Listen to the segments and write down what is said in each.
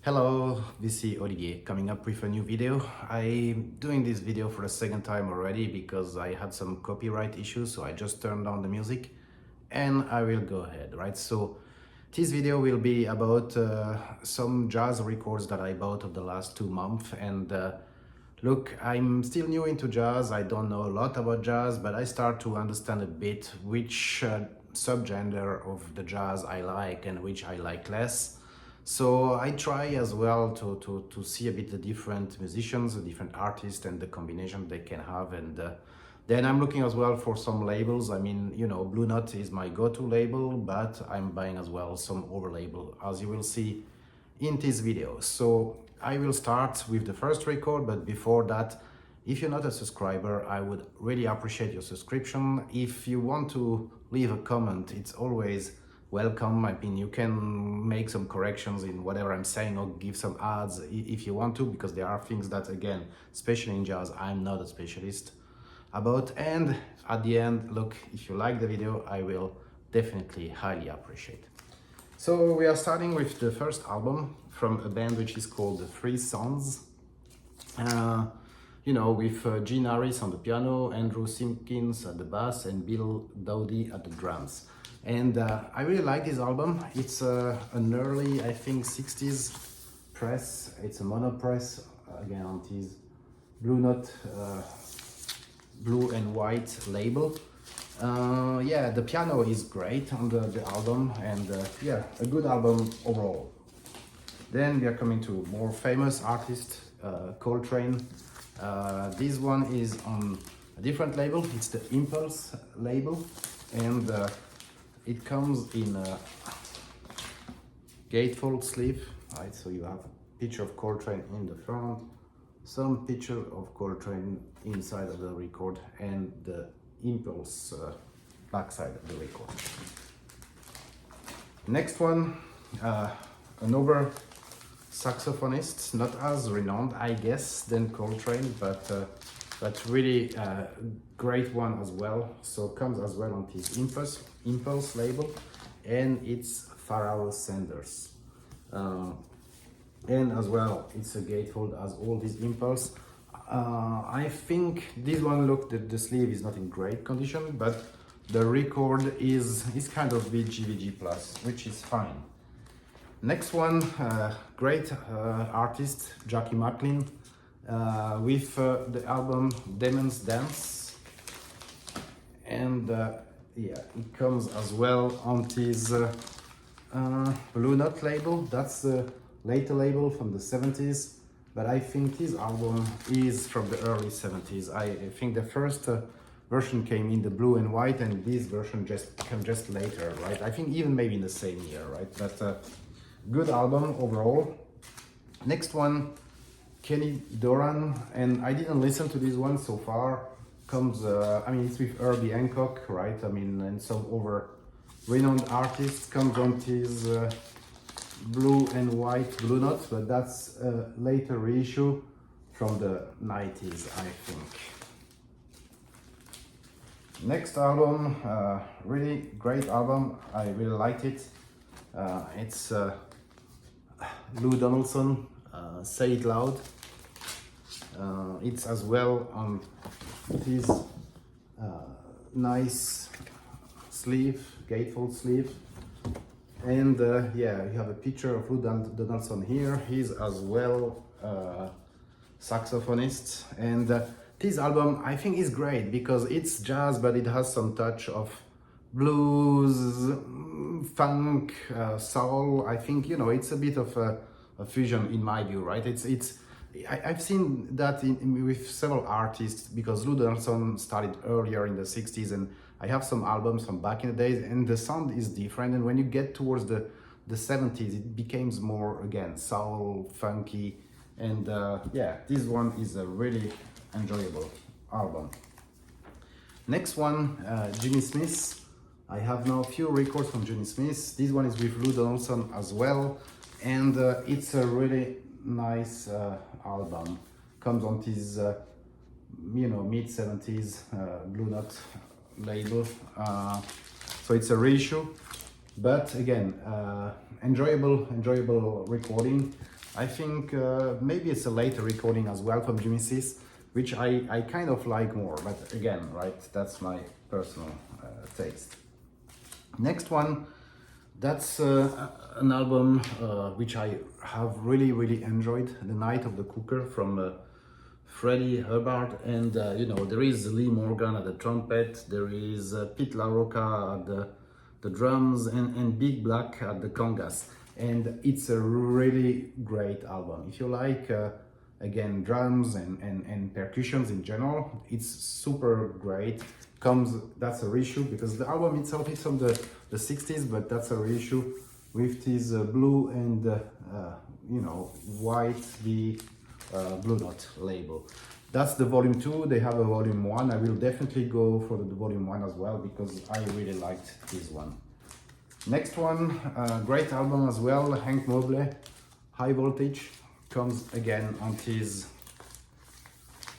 Hello, this is Olivier coming up with a new video. I'm doing this video for the second time already because I had some copyright issues, so I just turned down the music and I will go ahead, right? So this video will be about some jazz records that I bought of the last 2 months. And look, I'm still new into jazz. I don't know a lot about jazz, but I start to understand a bit which subgenre of the jazz I like and which I like less. So I try as well to see a bit the different musicians, the different artists and the combination they can have. And then I'm looking as well for some labels. I mean, you know, Blue Note is my go-to label, but I'm buying as well some over label, as you will see in this video. So I will start with the first record, but before that, if you're not a subscriber, I would really appreciate your subscription. If you want to leave a comment, it's always welcome. I mean, you can make some corrections in whatever I'm saying or give some ads if you want to, because there are things that, again, especially in jazz, I'm not a specialist about. And at the end, look, if you like the video, I will definitely highly appreciate. So we are starting with the first album from a band which is called The Three Sons. You know, with Gene Harris on the piano, Andrew Simpkins at the bass, and Bill Dowdy at the drums. And I really like this album. It's an early, I think, 60s press. It's a mono press, again on this Blue Note, blue and white label. Yeah, the piano is great on the album, and yeah, a good album overall. Then we are coming to more famous artist, Coltrane. This one is on a different label. It's the Impulse label, and it comes in a gatefold sleeve, right? So you have a picture of Coltrane in the front, some picture of Coltrane inside of the record, and the Impulse backside of the record. Next one, another saxophonist, not as renowned, I guess, than Coltrane, but really great one as well. So comes as well on this Impulse label, and it's Pharrell Sanders. And as well, it's a gatefold as all these Impulse. I think this one, look, the sleeve is not in great condition, but the record is kind of VG plus, which is fine. Next one, great artist, Jackie McLean, with the album Demon's Dance. And yeah, it comes as well on this Blue Note label. That's a later label from the 70s, but I think this album is from the early 70s. I think the first version came in the blue and white, and this version came just later, right? I think even maybe in the same year, right? But good album overall. Next one, Kenny Dorham, and I didn't listen to this one so far. Comes, I mean, it's with Herbie Hancock, right? I mean, and some over renowned artists. Comes on this blue and white Blue Note, but that's a later reissue from the 90s, I think. Next album, really great album. I really liked it. It's Lou Donaldson, Say It Loud. It's as well on this nice sleeve, gatefold sleeve. And yeah, you have a picture of Lou Donaldson here. He's as well saxophonist. And this album, I think, is great because it's jazz, but it has some touch of blues, funk, soul. I think, you know, it's a bit of a fusion in my view, right? I've seen that with several artists, because Lou Donaldson started earlier in the 60s, and I have some albums from back in the days, and the sound is different. And when you get towards the 70s, it becomes more, again, soul, funky. And yeah, this one is a really enjoyable album. Next one, Jimmy Smith. I have now a few records from Jimmy Smith. This one is with Lou Donaldson as well, and it's a really nice album. Comes on this, you know, mid-70s Blue Note label. So it's a reissue, but again, enjoyable recording. I think maybe it's a later recording as well from Jimmy Sis, which I kind of like more, but again, right, that's my personal taste. Next one, that's an album which I have really enjoyed, The Night of the Cooker from Freddie Hubbard, and you know, there is Lee Morgan at the trumpet, there is Pete LaRocca at the drums, and Big Black at the congas, and it's a really great album. If you like again drums and percussions in general, it's super great. That's a reissue because the album itself is from the 60s, but that's a reissue with this blue and you know, white Blue Note label. That's the volume 2. They have a volume 1. I will definitely go for the volume 1 as well because I really liked this one. Next one, great album as well, Hank Mobley, High Voltage, comes again on his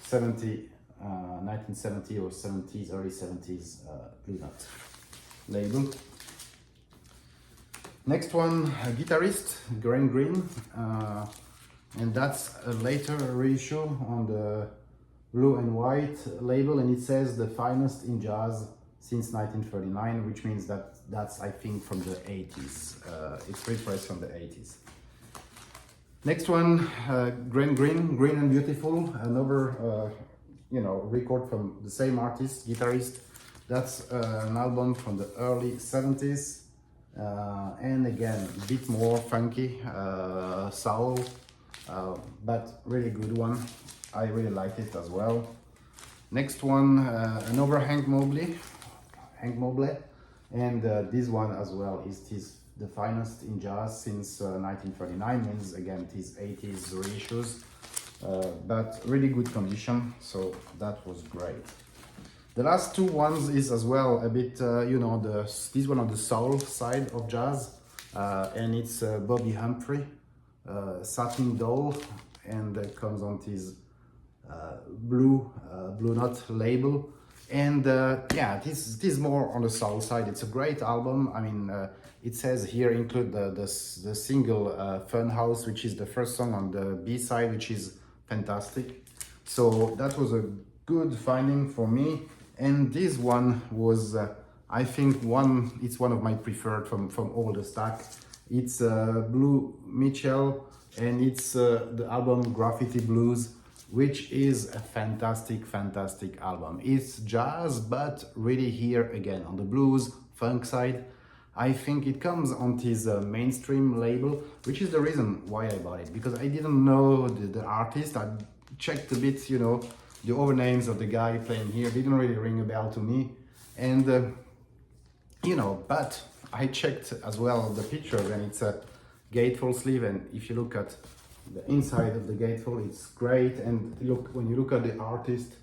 1970 or 70s, early 70s Blue Note label. Next one, a guitarist, Graham Greene, and that's a later reissue on the blue and white label, and it says the finest in jazz since 1939, which means that's I think from the 80s. It's repressed from the 80s. Next one, Graham Greene, Green and Beautiful, another you know, record from the same artist, guitarist. That's an album from the early 70s, and again, a bit more funky, soul, but really good one. I really liked it as well. Next one, another Hank Mobley, and this one as well is the finest in jazz since 1939, means again these 80s reissues, but really good condition, so that was great. The last two ones is as well a bit, you know, this one on the soul side of jazz, and it's Bobby Humphrey, Satin Doll, and it comes on this Blue Note label. And yeah, this is more on the soul side. It's a great album. I mean, it says here include the single Funhouse, which is the first song on the B side, which is fantastic. So that was a good finding for me. And this one was, I think, it's one of my preferred from all the stack. It's Blue Mitchell, and it's the album Graffiti Blues, which is a fantastic album. It's jazz, but really here again on the blues, funk side. I think it comes on his mainstream label, which is the reason why I bought it, because I didn't know the artist. I checked a bit, you know, the other names of the guy playing here didn't really ring a bell to me. And, you know, but I checked as well the picture, and it's a gatefold sleeve, and if you look at the inside of the gatefold, it's great. And look, when you look at the artist,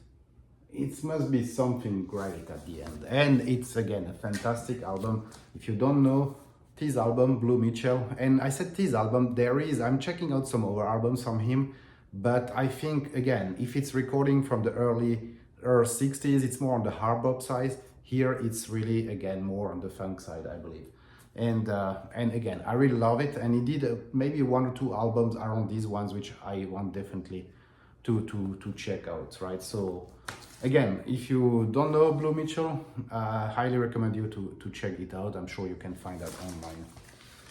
it must be something great at the end. And it's again a fantastic album. If you don't know this album, Blue Mitchell, and I said this album, I'm checking out some other albums from him, but I think again, if it's recording from the early 60s, it's more on the hard bop side. Here it's really again more on the funk side, I believe. And again, I really love it, and he did maybe 1 or 2 albums around these ones, which I want definitely to check out, right? So again, if you don't know Blue Mitchell, I highly recommend you to check it out. I'm sure you can find that online.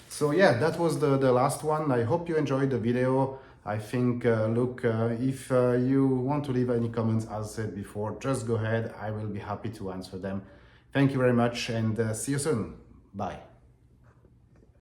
So yeah, that was the last one. I hope you enjoyed the video. I think, look, if you want to leave any comments, as said before, just go ahead. I will be happy to answer them. Thank you very much, and see you soon. Bye.